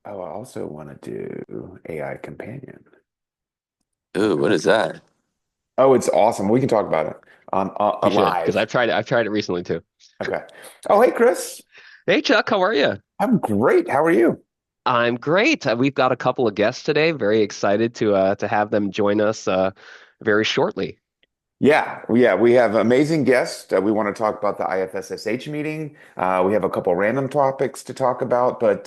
Oh, I also want to do AI companion. Ooh, what is that? Oh, it's awesome. We can talk about it We on should, because live. I've tried it. I've tried it recently too. Okay. Oh, hey, Chris. Hey Chuck, how are you? I'm great. How are you? I'm great. We've got a couple of guests today. Very excited to have them join us very shortly. Yeah, we have amazing guests. We want to talk about the IFSSH meeting. We have a couple random topics to talk about, but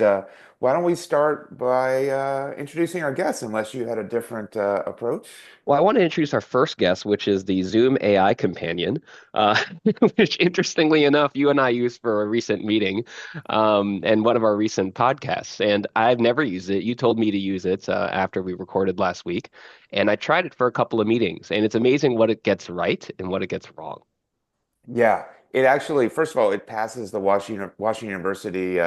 why don't we start by introducing our guests, unless you had a different approach? Well, I want to introduce our first guest, which is the Zoom AI companion, uh, which interestingly enough, you and I used for a recent meeting and one of our recent podcasts. And I've never used it. You told me to use it after we recorded last week. And I tried it for a couple of meetings, and it's amazing what it gets right and what it gets wrong. Yeah, it actually, first of all, it passes the Washington University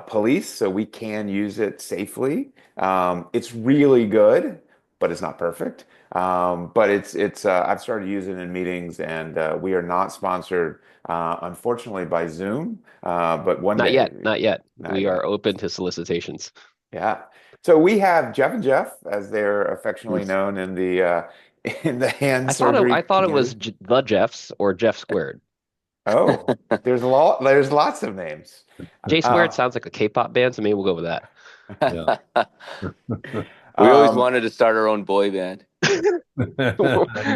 police, so we can use it safely. It's really good, but it's not perfect. But it's I've started using it in meetings, and we are not sponsored, unfortunately, by Zoom. But one Not day, yet, not yet. not We are yet. open to solicitations. Yeah. So we have Jeff and Jeff, as they're Hmm. affectionately known in the in the hand I surgery thought it was community. the Jeffs or Jeff squared. Oh, there's lots of names. J squared Uh, sounds like a K-pop band, so maybe we'll go with that. Yeah. Uh, We always um, wanted to start our own boy band.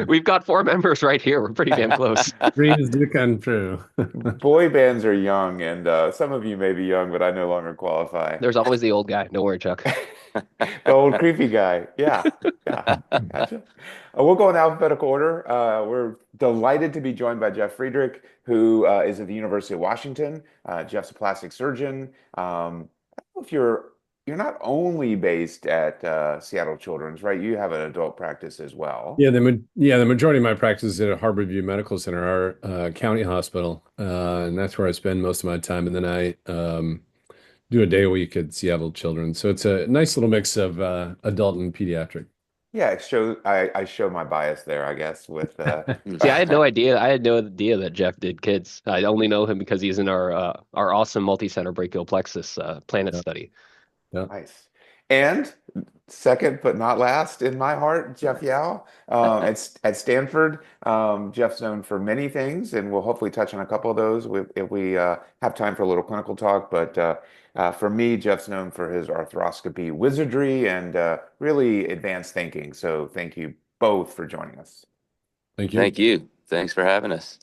We've got four members right here. We're pretty damn close. Dreams do come true. boy bands are young, and some of you may be young, but I no longer qualify. There's always the old guy. Don't worry, Chuck. The old creepy guy. Yeah, gotcha. We'll go in alphabetical order. We're delighted to be joined by Jeff Friedrich, who is at the University of Washington. Jeff's a plastic surgeon. I don't know if you're not only based at Seattle Children's, right? You have an adult practice as well. The majority of my practice is at Harborview Medical Center, our county hospital, and that's where I spend most of my time. And then I do a day a week at Seattle Children's. So it's a nice little mix of adult and pediatric. Yeah, I show my bias there, I guess, with See, I had no idea. I had no idea that Jeff did kids. I only know him because he's in our awesome multi-center brachial plexus planet Yeah, study. yeah. nice. And second but not last in my heart, Jeff Yao at Stanford. Jeff's known for many things, and we'll hopefully touch on a couple of those if we have time for a little clinical talk. But for me, Jeff's known for his arthroscopy wizardry and really advanced thinking. So thank you both for joining us. Thank you. Mm. Thank Thank you. Thanks for having us.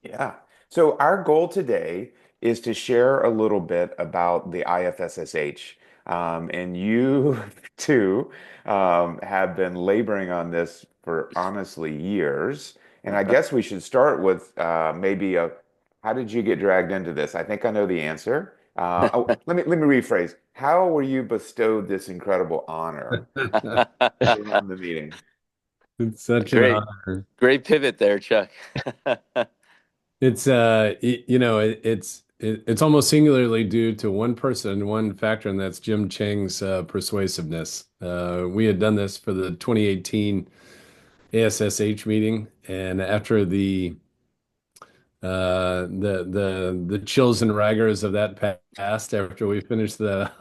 Yeah. So our goal today is to share a little bit about the IFSSH. And you too have been laboring on this for honestly years. And I guess we should start with maybe how did you get dragged into this? I think I know the answer. Let me rephrase. How were you bestowed this incredible honor to run the meeting? It's such an Great. honor. Great pivot there, Chuck. It's it's almost singularly due to one person, one factor, and that's Jim Chang's persuasiveness. We had done this for the 2018 ASSH meeting, and after the chills and raggers of that passed, after we finished the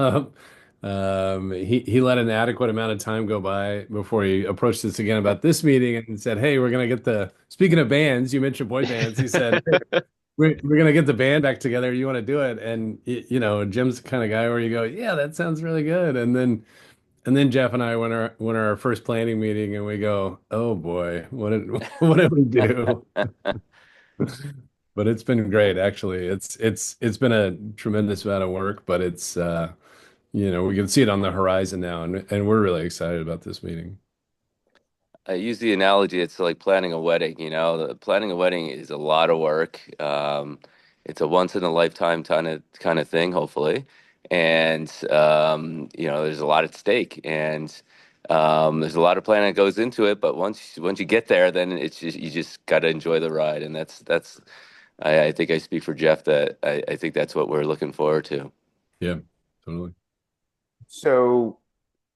he let an adequate amount of time go by before he approached us again about this meeting and said, "Hey, we're gonna get the speaking of bands, you mentioned boy bands." He said, we're gonna get the band back together. You want to do it? And Jim's the kind of guy where you go, yeah, that sounds really good. And then Jeff and I went our first planning meeting, and we go, oh boy, what did we do? But it's been great, actually. It's been a tremendous amount of work, but we can see it on the horizon now, and we're really excited about this meeting. I use the analogy, it's like planning a wedding, planning a wedding is a lot of work. It's a once in a lifetime kind of thing, hopefully. And there's a lot at stake and there's a lot of planning that goes into it, but once you get there, then it's just you just got to enjoy the ride. And that's I think I speak for Jeff that I think that's what we're looking forward to. Yeah, totally. So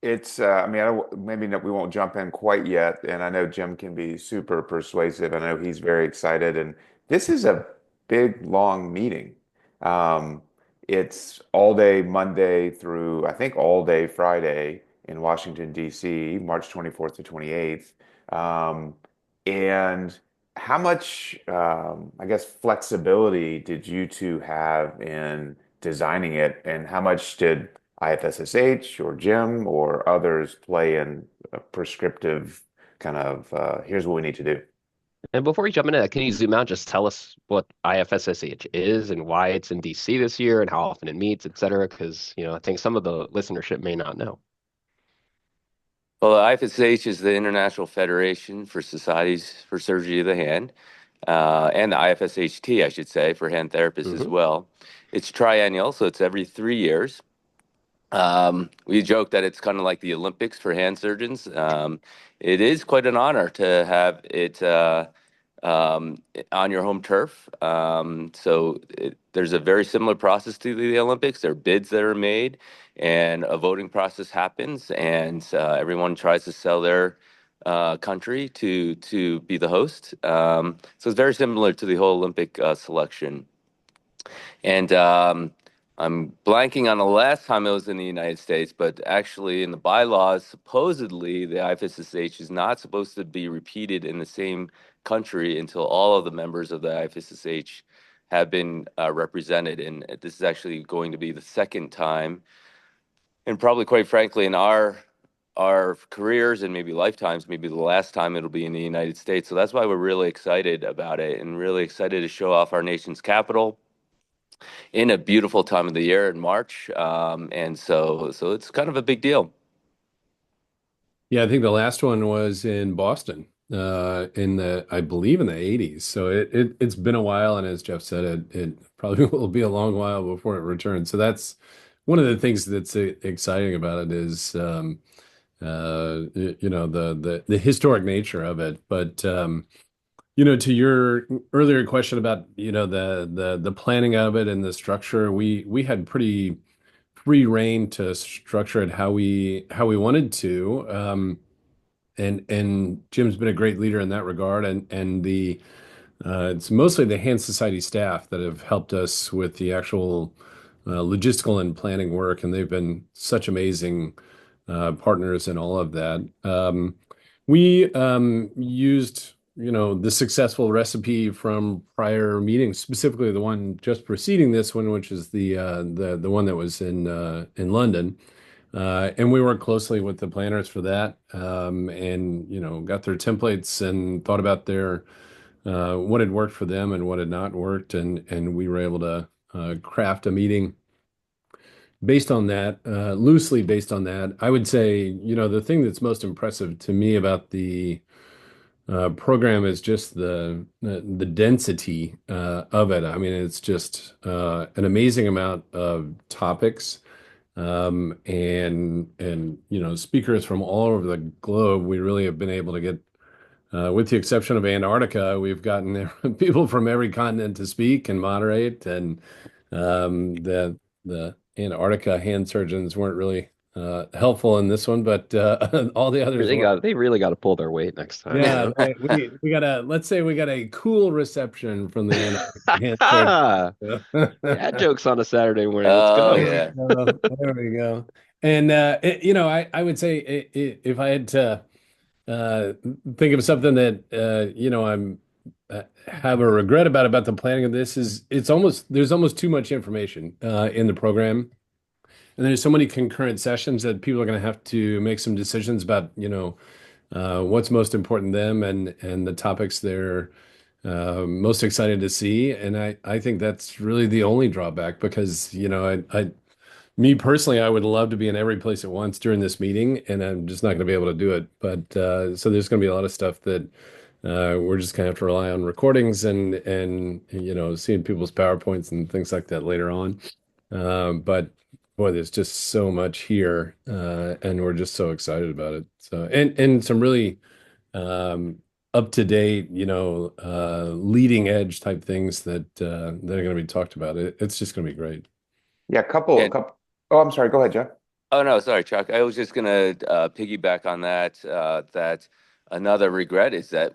it's, I mean, maybe we won't jump in quite yet. And I know Jim can be super persuasive. I know he's very excited. And this is a big, long meeting. Um, It's all day Monday through, I think, all day Friday in Washington, D.C., March 24th to 28th. Um, and how much, I guess, flexibility did you two have in designing it? And how much did IFSSH or Jim or others play in a prescriptive kind of, here's what we need to do? And before we jump into that, can you zoom out, just tell us what IFSSH is and why it's in DC this year and how often it meets, et cetera? Because, I think some of the listenership may not know. Well, the IFSSH is the International Federation for Societies for Surgery of the Hand, and the IFSHT, I should say, for hand therapists as Hmm. well. It's triennial, so it's every 3 years. We joke that it's kind of like the Olympics for hand surgeons. It is quite an honor to have it on your home turf. There's a very similar process to the Olympics. There are bids that are made, and a voting process happens, and everyone tries to sell their country to be the host. So it's very similar to the whole Olympic selection. And I'm blanking on the last time it was in the United States, but actually in the bylaws, supposedly the IFSSH is not supposed to be repeated in the same country until all of the members of the IFSSH have been represented. And this is actually going to be the second time, and probably quite frankly, in our careers and maybe lifetimes, maybe the last time it'll be in the United States. So that's why we're really excited about it and really excited to show off our nation's capital in a beautiful time of the year in March. And so it's kind of a big deal. Yeah, I think the last one was in Boston, I believe in the 80s. So it's been a while, and as Jeff said, it probably will be a long while before it returns. So that's one of the things that's exciting about it is the historic nature of it. But to your earlier question about, the planning of it and the structure, we had pretty free reign to structure it how we wanted to. And Jim's been a great leader in that regard, and the it's mostly the Hand Society staff that have helped us with the actual logistical and planning work, and they've been such amazing partners in all of that. We used, the successful recipe from prior meetings, specifically the one just preceding this one, which is the one that was in London. And we worked closely with the planners for that, and got their templates and thought about their what had worked for them and what had not worked, and we were able to craft a meeting based on that, loosely based on that. I would say, the thing that's most impressive to me about the program is just the density of it. I mean, it's just an amazing amount of topics, and speakers from all over the globe. We really have been able to get, with the exception of Antarctica, we've gotten people from every continent to speak and moderate, and the Antarctica hand surgeons weren't really helpful in this one, but all the others were. They really got to pull their weight next time, Yeah, we got let's say we got a cool reception from the Antarctic hand Dad surgeons. jokes on a Saturday morning. Let's Oh There go. we yeah. go. There we go. And I would say, if I had to uh, think of something that I'm have a regret about the planning of this, is there's almost too much information in the program, and there's so many concurrent sessions that people are going to have to make some decisions about, what's most important to them, and the topics they're most excited to see. And I think that's really the only drawback, because me personally, I would love to be in every place at once during this meeting, and I'm just not going to be able to do it. But so there's going to be a lot of stuff that we're just going to have to rely on recordings, and seeing people's PowerPoints and things like that later on. But boy, there's just so much here, and we're just so excited about it. So, and some really up to date, leading edge type things that are going to be talked about. It's just going to be great. Yeah, And Oh, I'm sorry. Go ahead, Jeff. oh no, sorry, Chuck. I was just gonna piggyback on that. That another regret is that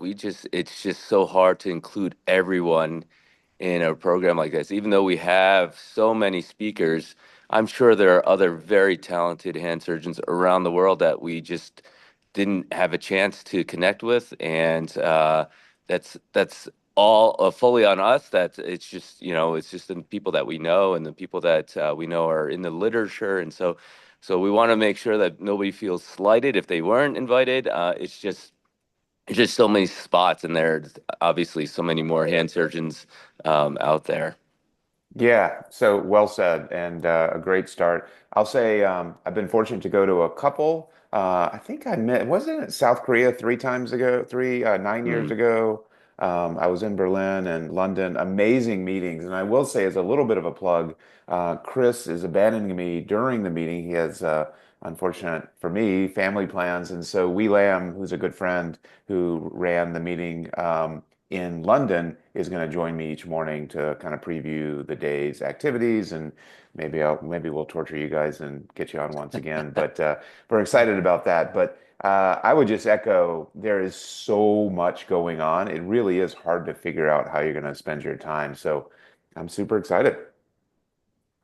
it's just so hard to include everyone in a program like this. Even though we have so many speakers, I'm sure there are other very talented hand surgeons around the world that we just didn't have a chance to connect with, and that's all fully on us. That it's just it's just the people that we know and the people that we know are in the literature, and so we want to make sure that nobody feels slighted if they weren't invited. It's just there's just so many spots, and there's obviously so many more hand surgeons out there. Yeah, so well said, and a great start. I'll say I've been fortunate to go to a couple. I think I met, wasn't it South Korea 3 times ago, 9 years Mm. ago? I was in Berlin and London, amazing meetings. And I will say, as a little bit of a plug, Chris is abandoning me during the meeting. He has, unfortunate for me, family plans. And so Wee Lam, who's a good friend who ran the meeting, in London is going to join me each morning to kind of preview the day's activities, and maybe we'll torture you guys and get you on once again. But we're excited about that. But I would just echo, there is so much going on. It really is hard to figure out how you're going to spend your time. So I'm super excited.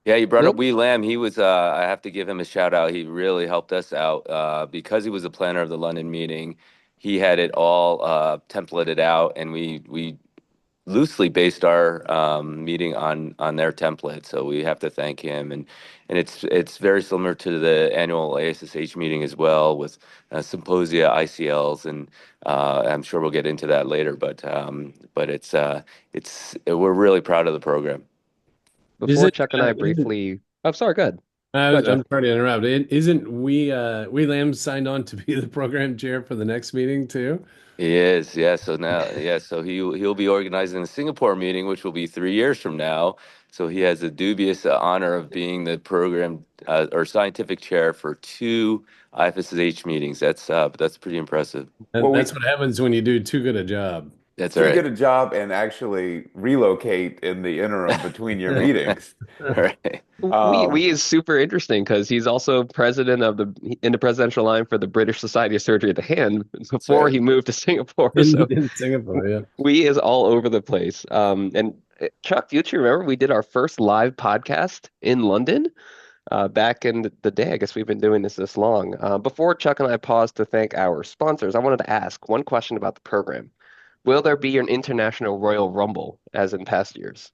Yeah, you brought Well, up Wee Lam. He was, I have to give him a shout out. He really helped us out because he was the planner of the London meeting. He had it all templated out, and we loosely based our meeting on their template. So we have to thank him, and it's very similar to the annual ASSH meeting as well, with symposia, ICLs, and I'm sure we'll get into that later. But it's we're really proud of the program. Is before it? Chuck and I briefly, oh, sorry, go ahead. Go ahead, Jeff. I'm sorry to interrupt. Isn't we Lamb signed on to be the program chair for the next meeting too? He is, yeah. So now, yeah. So he'll be organizing the Singapore meeting, which will be 3 years from now. So he has the dubious honor of being the program or scientific chair for two IFSSH meetings. That's pretty impressive. And Well, that's what happens when you do too good a job. That's all too right. good a job and actually relocate in the interim between your meetings. All right. Um, We is super interesting because he's also president of in the presidential line for the British Society of Surgery of the Hand before he so moved to Singapore. So In Singapore, yeah. we is all over the place. And Chuck, do you remember we did our first live podcast in London back in the day? I guess we've been doing this long. Before Chuck and I paused to thank our sponsors, I wanted to ask one question about the program. Will there be an international Royal Rumble as in past years?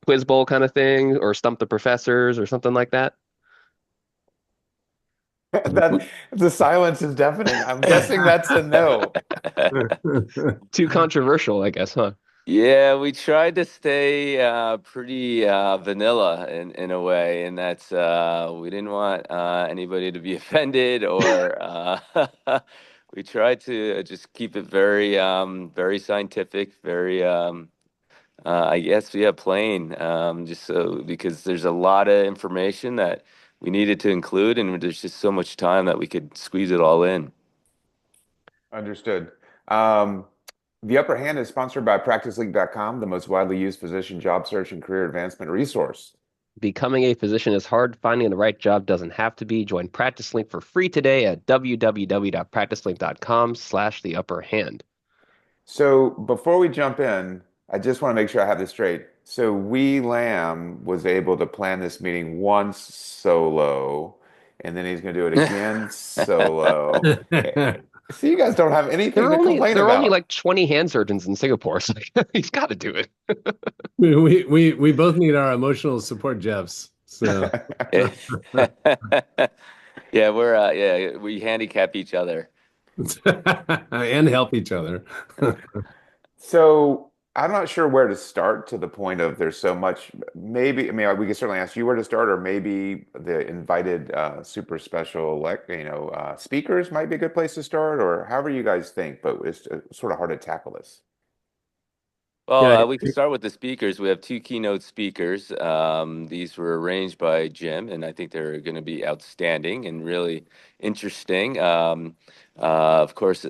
Quiz bowl kind of thing, or stump the professors, or something like that? that the silence is deafening. I'm guessing that's a no. Too controversial, I guess, huh? Yeah, we tried to stay pretty vanilla in a way, and that's we didn't want anybody to be offended, or we tried to just keep it very scientific, very I guess yeah, plain, just so because there's a lot of information that we needed to include, and there's just so much time that we could squeeze it all in. Understood. Um, the Upper Hand is sponsored by PracticeLink.com, the most widely used physician job search and career advancement resource. Becoming a physician is hard. Finding the right job doesn't have to be. Join Practice Link for free today at www.practicelink.com/theupperhand. So before we jump in, I just want to make sure I have this straight. So Wee Lam was able to plan this meeting once solo, and then he's going to do it again solo. So you guys don't have anything to complain There are only about. like 20 hand surgeons in Singapore, so he's got to do it. We both need our emotional support, Jeffs. So Yeah, yeah, we handicap each other. and help each other. So I'm not sure where to start to the point of there's so much. Maybe, I mean, we can certainly ask you where to start, or maybe the invited super special, speakers might be a good place to start, or however you guys think. But it's sort of hard to tackle this. Well, Yeah, we can start with the speakers. We have two keynote speakers. These were arranged by Jim, and I think they're going to be outstanding and really interesting. Of course,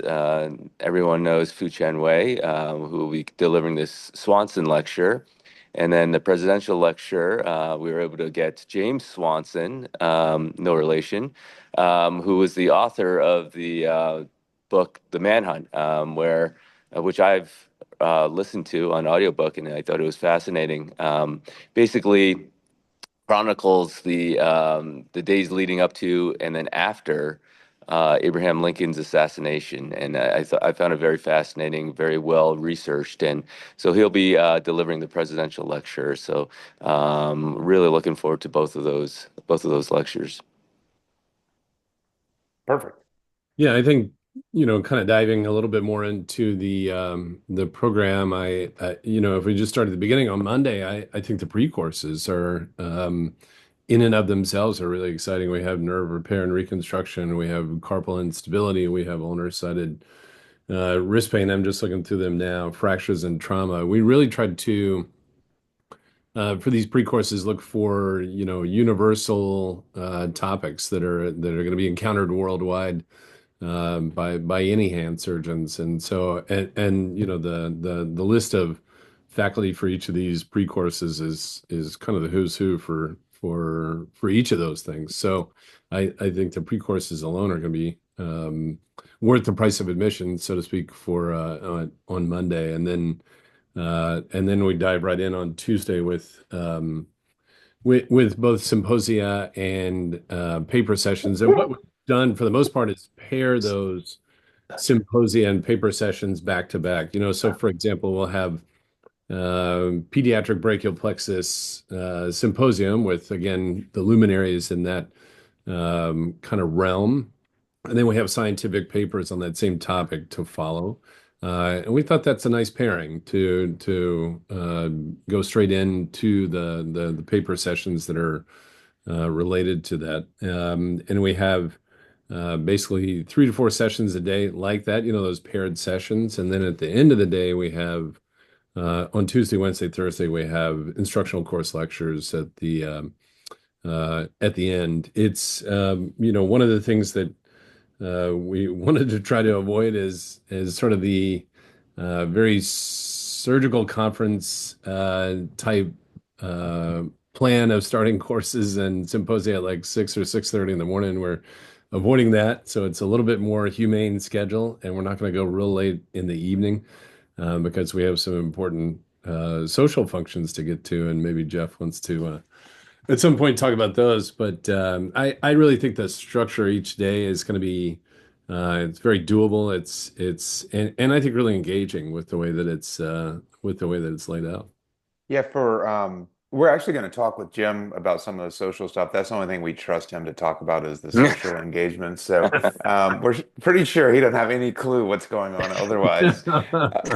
everyone knows Fu Chen Wei, who will be delivering this Swanson lecture. And then the presidential lecture, we were able to get James Swanson, no relation, who was the author of the book The Manhunt, which I've listened to on audiobook, and I thought it was fascinating. Basically chronicles the days leading up to and then after Abraham Lincoln's assassination, and I found it very fascinating, very well researched, and so he'll be delivering the presidential lecture. So really looking forward to both of those lectures. Perfect. Yeah, I think, kind of diving a little bit more into the program, if we just start at the beginning on Monday, I think the pre-courses are in and of themselves are really exciting. We have nerve repair and reconstruction, we have carpal instability, we have ulnar-sided wrist pain. I'm just looking through them now, fractures and trauma. We really tried to for these pre-courses look for, universal topics that are going to be encountered worldwide by any hand surgeons. And so, the list of faculty for each of these pre-courses is kind of the who's who for each of those things. So I think the pre-courses alone are going to be worth the price of admission, so to speak, for on Monday. And then we dive right in on Tuesday with both symposia and paper sessions. And what we've done for the most part is pair those symposia and paper sessions back to back. So for example, we'll have pediatric brachial plexus symposium with, again, the luminaries in that kind of realm. And then we have scientific papers on that same topic to follow. And we thought that's a nice pairing to go straight into the paper sessions that are related to that. And we have basically 3 to 4 sessions a day like that, those paired sessions. And then at the end of the day, we have on Tuesday, Wednesday, Thursday, we have instructional course lectures at the end. It's one of the things that we wanted to try to avoid is sort of the very surgical conference type plan of starting courses and symposia at like 6 or 6:30 in the morning. We're avoiding that, so it's a little bit more humane schedule, and we're not going to go real late in the evening because we have some important social functions to get to, and maybe Jeff wants to at some point talk about those. But I really think the structure each day is going to be it's very doable. And I think really engaging with the way that it's laid out. Yeah, we're actually going to talk with Jim about some of the social stuff. That's the only thing we trust him to talk about is the social engagement. So we're pretty sure he doesn't have any clue what's going on otherwise.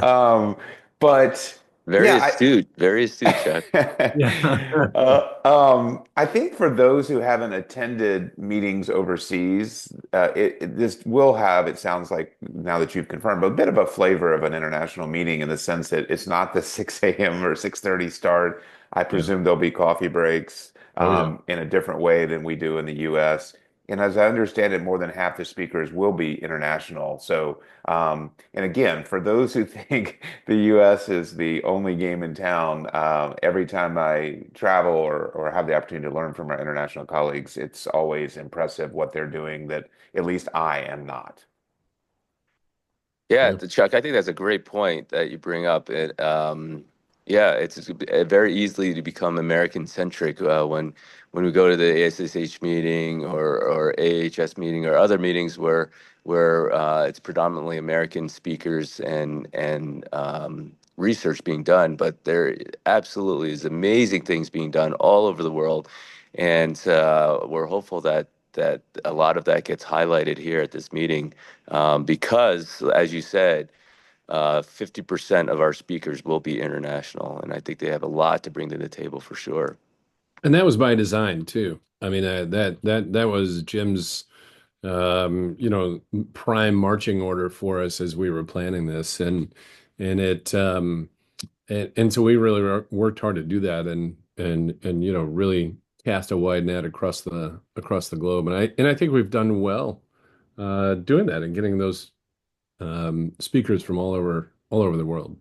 Um, but Very yeah, astute, very astute, Chuck. Yeah. I think for those who haven't attended meetings overseas, this will have, it sounds like now that you've confirmed, a bit of a flavor of an international meeting in the sense that it's not the 6 a.m. or 6:30 start. I Yeah. presume there'll be coffee breaks Oh yeah. in a different way than we do in the US. And as I understand it, more than half the speakers will be international. So, and again, for those who think the US is the only game in town, every time I travel or have the opportunity to learn from our international colleagues, it's always impressive what they're doing that at least I am not. Yeah, Yeah. Chuck, I think that's a great point that you bring up. Yeah, it's very easily to become American centric when we go to the ASSH meeting or AHS meeting or other meetings where it's predominantly American speakers and research being done. But there absolutely is amazing things being done all over the world, and we're hopeful that a lot of that gets highlighted here at this meeting because, as you said, 50% of our speakers will be international, and I think they have a lot to bring to the table for sure. And that was by design too. I mean, that was Jim's prime marching order for us as we were planning this, and so we really worked hard to do that, and really cast a wide net across the globe, and I think we've done well doing that and getting those speakers from all over the world.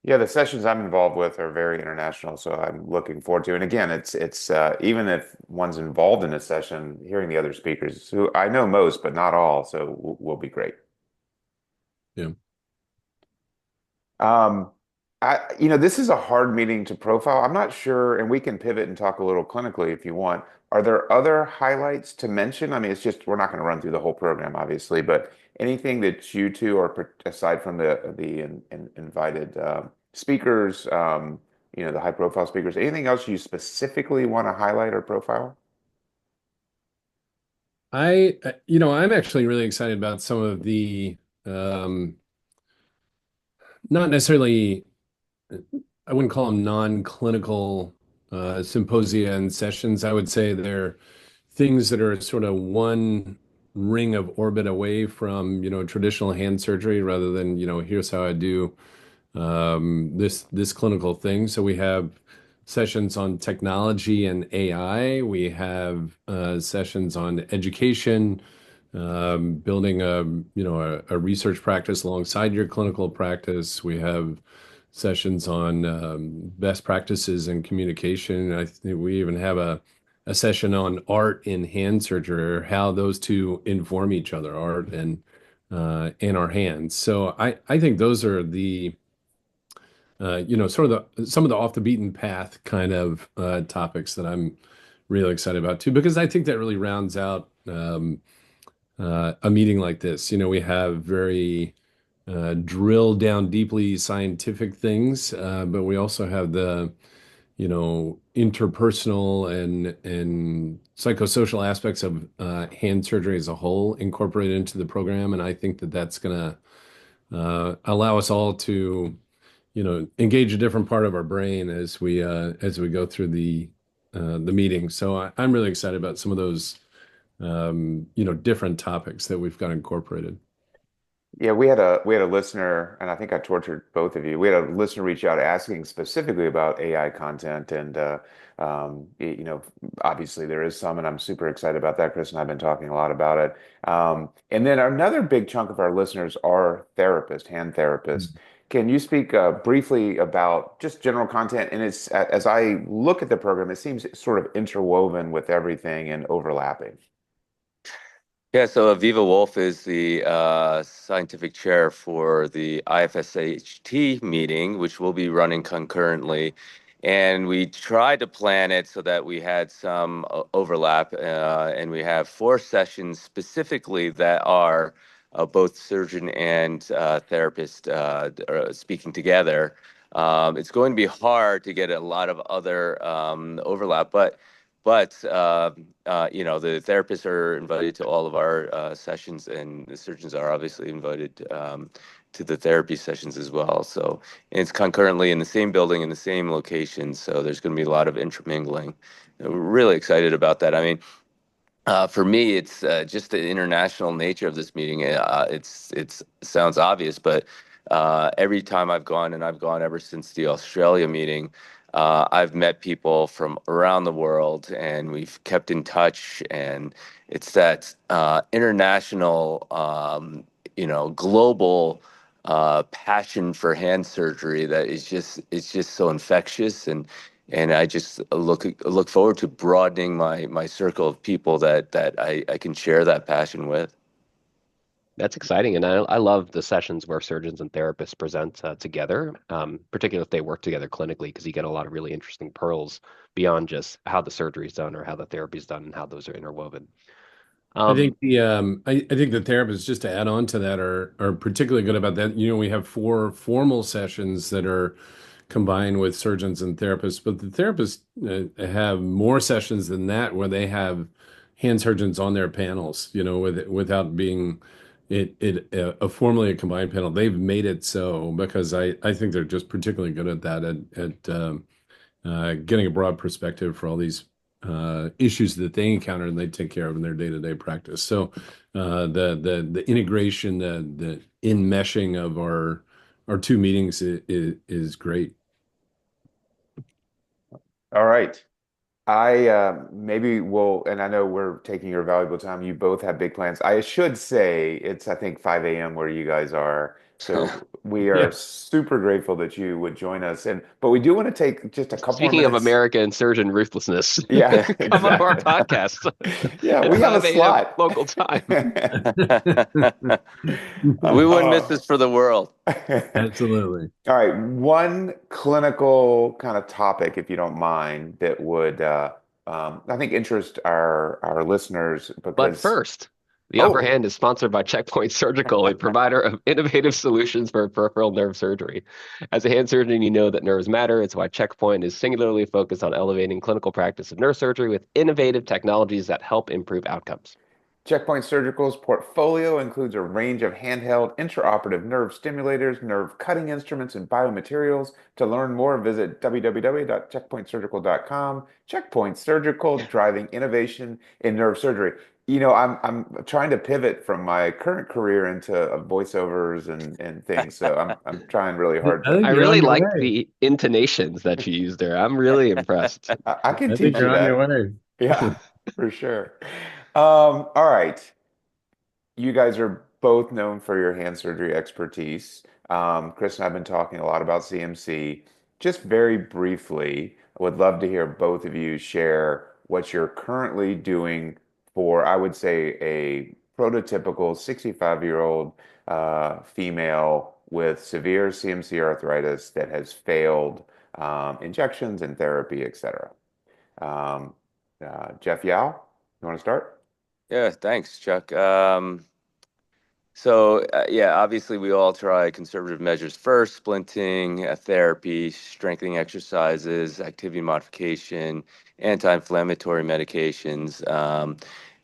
Yeah, the sessions I'm involved with are very international, so I'm looking forward to. And again, it's even if one's involved in a session, hearing the other speakers who I know most, but not all, so will be great. Yeah. Um, this is a hard meeting to profile. I'm not sure, and we can pivot and talk a little clinically if you want. Are there other highlights to mention? I mean, it's just we're not going to run through the whole program, obviously, but anything that you two are aside from the invited speakers, the high profile speakers, anything else you specifically want to highlight or profile? I'm actually really excited about some of the, um, not necessarily, I wouldn't call them non-clinical symposia and sessions. I would say they're things that are sort of one ring of orbit away from, traditional hand surgery rather than, here's how I do this clinical thing. So we have sessions on technology and AI. We have sessions on education, building a research practice alongside your clinical practice. We have sessions on best practices in communication. I think we even have a session on art in hand surgery, or how those two inform each other, art and our hands. So I think those are the sort of some of the off the beaten path kind of topics that I'm really excited about too, because I think that really rounds out a meeting like this. We have very drill down deeply scientific things, but we also have the interpersonal and psychosocial aspects of hand surgery as a whole incorporated into the program, and I think that that's gonna allow us all to engage a different part of our brain as we go through the meeting. So I'm really excited about some of those different topics that we've got incorporated. Yeah, we had a listener, and I think I tortured both of you. We had a listener reach out asking specifically about AI content, and obviously there is some, and I'm super excited about that. Chris and I've been talking a lot about it. And then another big chunk of our listeners are therapists, hand therapists. Can you speak briefly about just general content? And it's as I look at the program, it seems sort of interwoven with everything and overlapping. Yeah, so Aviva Wolf is the scientific chair for the IFSSH meeting, which will be running concurrently. And we tried to plan it so that we had some overlap, and we have four sessions specifically that are both surgeon and therapist speaking together. It's going to be hard to get a lot of other overlap, but the therapists are invited to all of our sessions, and the surgeons are obviously invited to the therapy sessions as well. So and it's concurrently in the same building, in the same location. So there's going to be a lot of intermingling. We're really excited about that. I mean, for me, it's just the international nature of this meeting. It's sounds obvious, but every time I've gone, and I've gone ever since the Australia meeting, I've met people from around the world, and we've kept in touch. And it's that international, global passion for hand surgery that is just it's just so infectious, and I just look forward to broadening my circle of people that I can share that passion with. That's exciting, and I love the sessions where surgeons and therapists present together, particularly if they work together clinically, because you get a lot of really interesting pearls beyond just how the surgery is done or how the therapy is done and how those are interwoven. I Um, think I think the therapists, just to add on to that, are particularly good about that. We have four formal sessions that are combined with surgeons and therapists, but the therapists have more sessions than that where they have hand surgeons on their panels, without being formally a combined panel. They've made it so because I think they're just particularly good at that at getting a broad perspective for all these issues that they encounter and they take care of in their day-to-day practice. So the integration, the enmeshing of our two meetings is great. All right. I maybe will, and I know we're taking your valuable time. You both have big plans. I should say it's, I think, 5 a.m. where you guys are. So we are Yeah. super grateful that you would join us. But we do want to take just a couple more Speaking of minutes. American surgeon ruthlessness, Yeah, come on to our exactly. podcast Yeah, at we have a 5 a.m. slot. local time. We wouldn't miss Oh. this for the world. Absolutely. All right, one clinical kind of topic, if you don't mind, that would I think interest our listeners But because first, The Upper oh, Hand is sponsored by Checkpoint Surgical, a provider of innovative solutions for peripheral nerve surgery. As a hand surgeon, you know that nerves matter. It's why Checkpoint is singularly focused on elevating clinical practice of nerve surgery with innovative technologies that help improve outcomes. Checkpoint Surgical's portfolio includes a range of handheld intraoperative nerve stimulators, nerve cutting instruments, and biomaterials. To learn more, visit www.checkpointsurgical.com. Checkpoint Surgical, driving innovation in nerve surgery. I'm trying to pivot from my current career into voiceovers and things, so I'm trying really hard I to. think I you're on really your like way. the intonations that you used there. I'm really impressed. I can I think teach you you're on your that. way. Yeah, for sure. All right. You guys are both known for your hand surgery expertise. Chris and I have been talking a lot about CMC. Just very briefly, I would love to hear both of you share what you're currently doing for, I would say, a prototypical 65-year-old female with severe CMC arthritis that has failed injections and therapy, etc. Um, Jeff Yao, you want to start? Yeah, thanks, Chuck. Yeah, obviously we all try conservative measures first, splinting, therapy, strengthening exercises, activity modification, anti-inflammatory medications.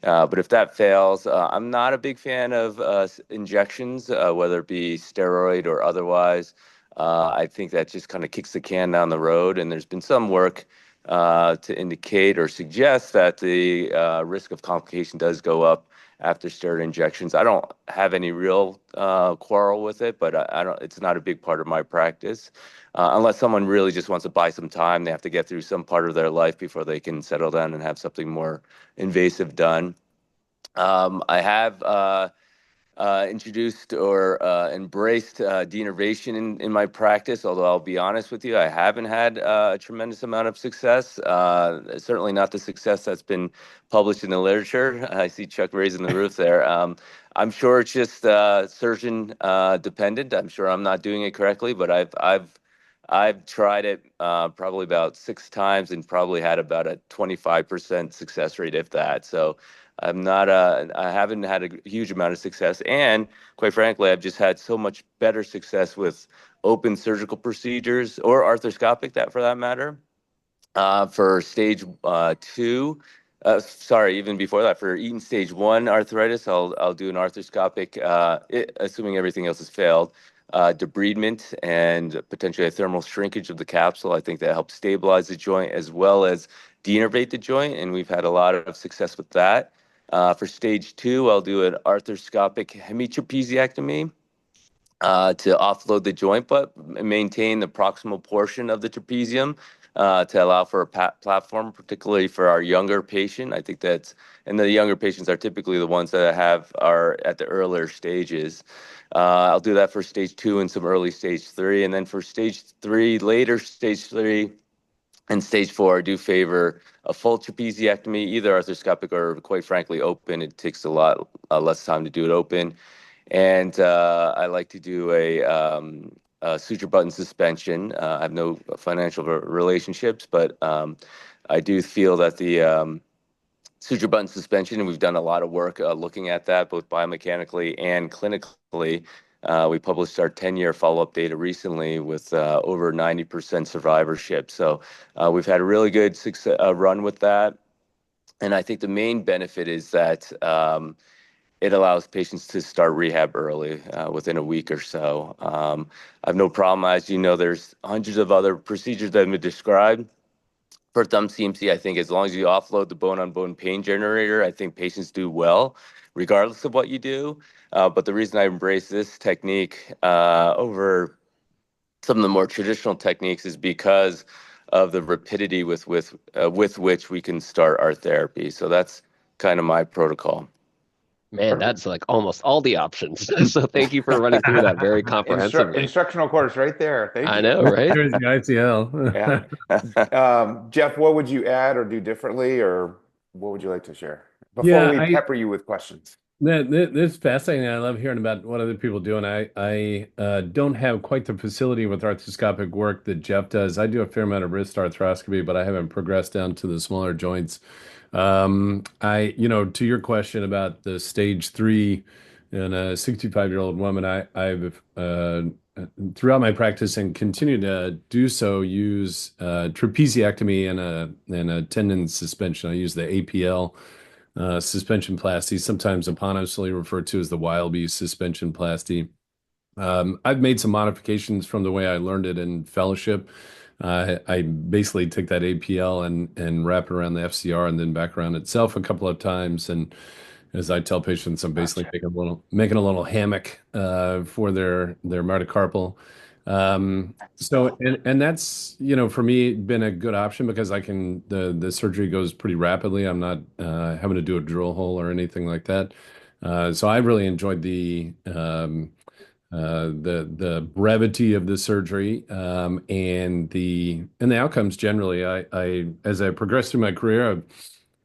But if that fails, I'm not a big fan of injections, whether it be steroid or otherwise. I think that just kind of kicks the can down the road, and there's been some work to indicate or suggest that the risk of complication does go up after steroid injections. I don't have any real quarrel with it, but I don't. It's not a big part of my practice, unless someone really just wants to buy some time. They have to get through some part of their life before they can settle down and have something more invasive done. I have introduced or embraced denervation in my practice, although I'll be honest with you, I haven't had a tremendous amount of success. Certainly not the success that's been published in the literature. I see Chuck raising the roof there. I'm sure it's just surgeon dependent. I'm sure I'm not doing it correctly, but I've tried it probably about 6 times and probably had about a 25% success rate, if that. So I haven't had a huge amount of success. And quite frankly, I've just had so much better success with open surgical procedures or arthroscopic, that for that matter, for stage two. Sorry, even before that, for Eaton stage one arthritis, I'll do an arthroscopic, assuming everything else has failed. Debridement and potentially a thermal shrinkage of the capsule. I think that helps stabilize the joint as well as denervate the joint, and we've had a lot of success with that. For stage two, I'll do an arthroscopic hemitrapeziectomy to offload the joint, but maintain the proximal portion of the trapezium to allow for a platform, particularly for our younger patient. I think and the younger patients are typically the ones that are at the earlier stages. I'll do that for stage two and some early stage three. And then for stage three, later stage three, and stage four, I do favor a full trapeziectomy, either arthroscopic or, quite frankly, open. It takes a lot less time to do it open. And I like to do a suture button suspension. I have no financial relationships, but I do feel that the suture button suspension, and we've done a lot of work looking at that, both biomechanically and clinically. We published our 10-year follow-up data recently with over 90% survivorship. So we've had a really good run with that. And I think the main benefit is that it allows patients to start rehab early, within a week or so. I have no problem, as you know, there's hundreds of other procedures that have been described. For thumb CMC, I think as long as you offload the bone-on-bone pain generator, I think patients do well, regardless of what you do. But the reason I embrace this technique over some of the more traditional techniques is because of the rapidity with which we can start our therapy. So that's kind of my protocol. Man, Perfect. that's like almost all the options. So thank you for running through that very comprehensively. Instructional course right there. Thank I you. know, right? Here's the Yeah. ICL. Jeff, what would you add or do differently, or what would you like to share before Yeah, we I pepper you with questions? That's fascinating. I love hearing about what other people do, and I don't have quite the facility with arthroscopic work that Jeff does. I do a fair amount of wrist arthroscopy, but I haven't progressed down to the smaller joints. To your question about the stage three in a 65-year-old woman, I've throughout my practice and continue to do so, use trapeziectomy and a tendon suspension. I use the APL suspension plasty, sometimes eponymously referred to as the Wileby suspension plasty. I've made some modifications from the way I learned it in fellowship. I basically take that APL and wrap it around the FCR and then back around itself a couple of times. And as I tell patients, I'm basically Gotcha. making a little hammock for their metacarpal. And that's for me been a good option because the surgery goes pretty rapidly. I'm not having to do a drill hole or anything like that. So I really enjoyed the brevity of the surgery and the outcomes generally. I as I progressed through my career, I've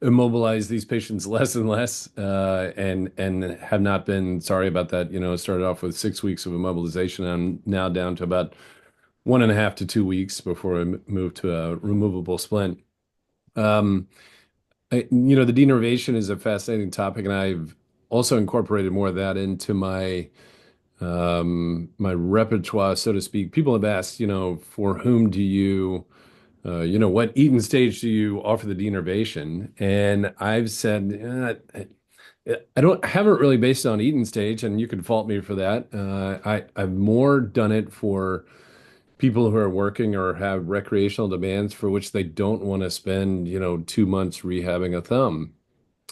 immobilized these patients less and less, and have not been sorry about that. Started off with 6 weeks of immobilization. I'm now down to about 1.5 to 2 weeks before I move to a removable splint. Um, the denervation is a fascinating topic, and I've also incorporated more of that into my repertoire, so to speak. People have asked, for whom do you, what Eaton stage do you offer the denervation? And I've said, I haven't really based it on Eaton stage, and you could fault me for that. I've more done it for people who are working or have recreational demands for which they don't want to spend, 2 months rehabbing a thumb.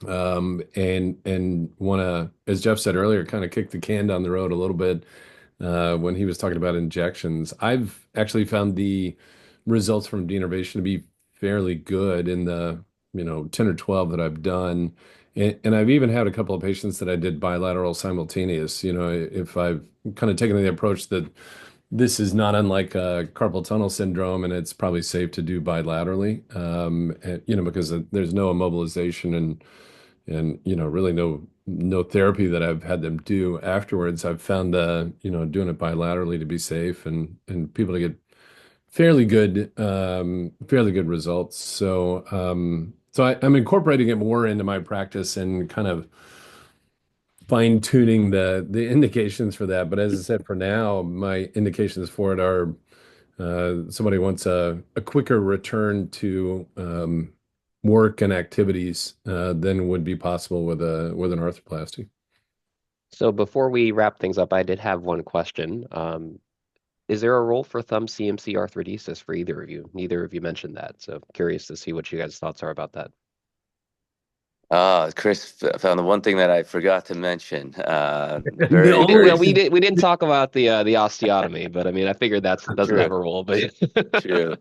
And want to, as Jeff said earlier, kind of kick the can down the road a little bit when he was talking about injections. I've actually found the results from denervation to be fairly good in the 10 or 12 that I've done. And I've even had a couple of patients that I did bilateral simultaneous. If I've kind of taken the approach that this is not unlike carpal tunnel syndrome, and it's probably safe to do bilaterally, because there's no immobilization and really no therapy that I've had them do afterwards. I've found doing it bilaterally to be safe and people to get fairly good results. So I'm incorporating it more into my practice and kind of fine tuning the indications for that. But as I said, for now, my indications for it are somebody wants a quicker return to work and activities than would be possible with an arthroplasty. So before we wrap things up, I did have one question. Is there a role for thumb CMC arthrodesis for either of you? Neither of you mentioned that, so curious to see what you guys' thoughts are about that. Chris found the one thing that I forgot to mention. The Very, only very We didn't talk about the osteotomy, but I mean I figured that doesn't have true. a role, but True.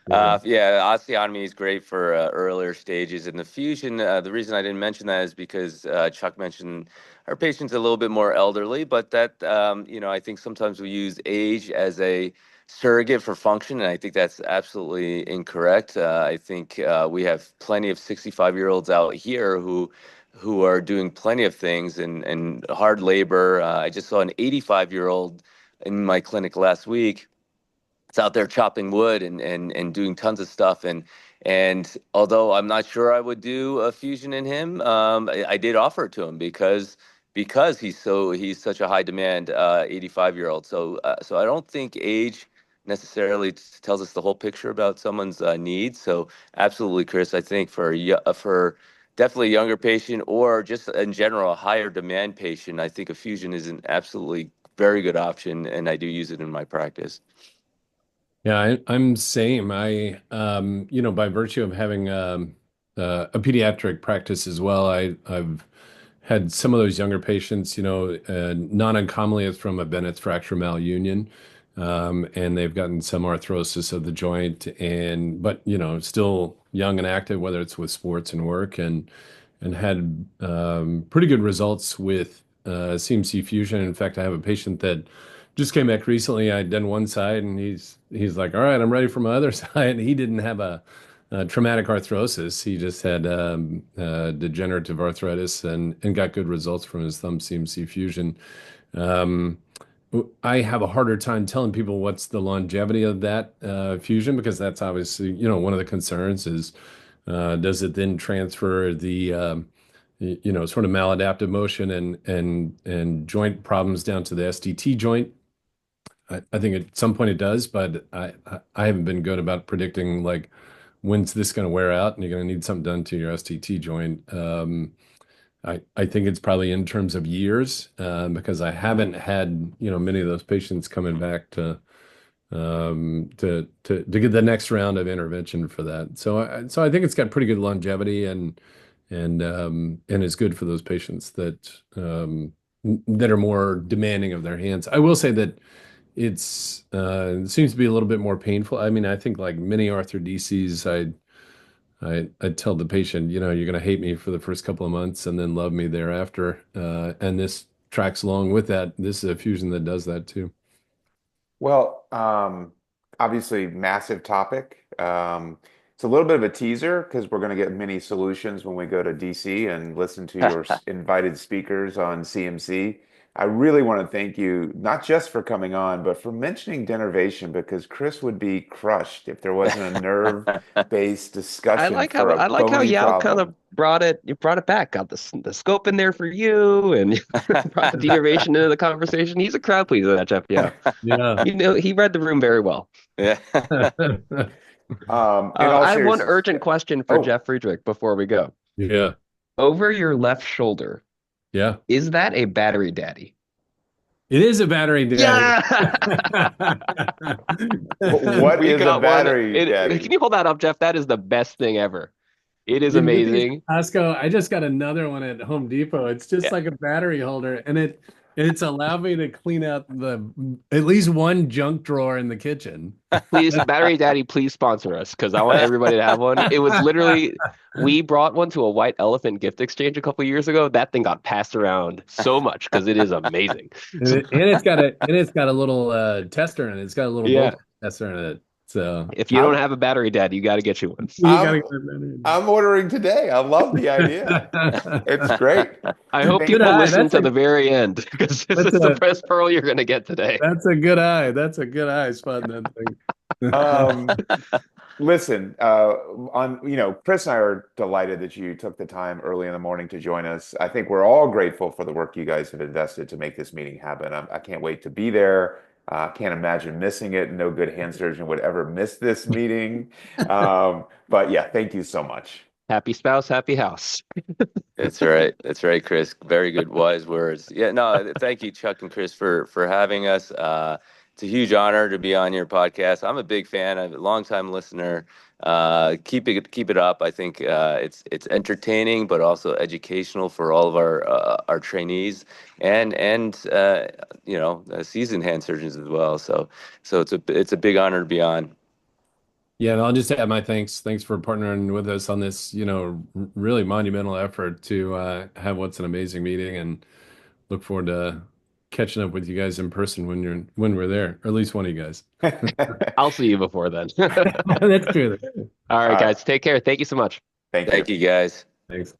Yeah. Yeah, osteotomy is great for earlier stages. And the fusion, the reason I didn't mention that is because Chuck mentioned our patient's a little bit more elderly, but that, I think sometimes we use age as a surrogate for function, and I think that's absolutely incorrect. I think we have plenty of 65-year-olds out here who are doing plenty of things and hard labor. I just saw an 85-year-old in my clinic last week. It's out there chopping wood and doing tons of stuff. And although I'm not sure I would do a fusion in him, I did offer it to him because he's such a high demand 85-year-old. So I don't think age necessarily tells us the whole picture about someone's needs. So absolutely, Chris, I think for definitely a younger patient or just in general a higher demand patient, I think a fusion is an absolutely very good option, and I do use it in my practice. Yeah, I'm same. By virtue of having a pediatric practice as well, I've had some of those younger patients, not uncommonly it's from a Bennett's fracture malunion, and they've gotten some arthrosis of the joint, but still young and active, whether it's with sports and work, and had pretty good results with CMC fusion. In fact, I have a patient that just came back recently. I'd done one side, and he's like, "All right, I'm ready for my other side." He didn't have a traumatic arthrosis. He just had degenerative arthritis, and got good results from his thumb CMC fusion. Um, I have a harder time telling people what's the longevity of that fusion, because that's obviously, one of the concerns is, does it then transfer the sort of maladaptive motion and joint problems down to the SDT joint? I think at some point it does, but I haven't been good about predicting, like, when's this going to wear out and you're going to need something done to your SDT joint. I think it's probably in terms of years, because I haven't had, many of those patients coming back to get the next round of intervention for that. So I think it's got pretty good longevity, and is good for those patients that are more demanding of their hands. I will say that it seems to be a little bit more painful. I mean, I think, like many arthrodeses, I tell the patient, you're going to hate me for the first couple of months and then love me thereafter. And this tracks along with that. This is a fusion that does that too. Well, obviously, massive topic. It's a little bit of a teaser because we're going to get many solutions when we go to DC and listen to your invited speakers on CMC. I really want to thank you, not just for coming on, but for mentioning denervation, because Chris would be crushed if there wasn't a nerve-based discussion for a I like how bony Yao kind problem. of brought it back, got the scope in there for you, and brought the denervation into the conversation. He's a crowd pleaser, that Jeff Yao. Yeah. He read the room very well. Yeah. In all I have one seriousness, urgent question for oh, Jeff Friedrich before we go. Yeah. Over your left shoulder, Yeah. is that a battery daddy? It is a battery daddy. Yeah. what We is a got one. battery, Can Daddy? you hold that up, Jeff? That is the best thing ever. It is You can get these amazing. at Costco. I just got another one at Home Depot. It's just Yeah. like a battery holder, and it's allowed me to clean out the at least one junk drawer in the kitchen. Please, Battery Daddy, please sponsor us because I want everybody to have one. It was literally, we brought one to a White Elephant gift exchange a couple years ago. That thing got passed around so much because it is amazing. And it's got a little tester in it. It's got a little Yeah. voltage tester in it. So If you don't I'm have a Battery Daddy, you got to get you one. you gotta I'm get that I'm ordering today. I love the idea. battery. It's great. I hope Thank Good people eye. listen to the very end because this That's is the a best pearl you're going to get today. that's a good eye. That's a good eye spotting that thing. um listen, Chris and I are delighted that you took the time early in the morning to join us. I think we're all grateful for the work you guys have invested to make this meeting happen. I can't wait to be there. Can't imagine missing it. No good hand surgeon would ever miss this meeting. But yeah, thank you so much. Happy spouse, happy house. That's right. That's right, Chris. Very good, wise words. Yeah, no, thank you, Chuck and Chris, for having us. It's a huge honor to be on your podcast. I'm a big fan. I'm a longtime listener. Keep it up. I think it's entertaining, but also educational for all of our trainees and seasoned hand surgeons as well. So it's a big honor to be on. Yeah, and I'll just add my thanks. Thanks for partnering with us on this, really monumental effort to have what's an amazing meeting, and look forward to catching up with you guys in person when we're there, or at least one of you guys. I'll see you before then. That's true. All right, guys, take care. Thank you so much. Thank you. Thank you, guys. Thanks.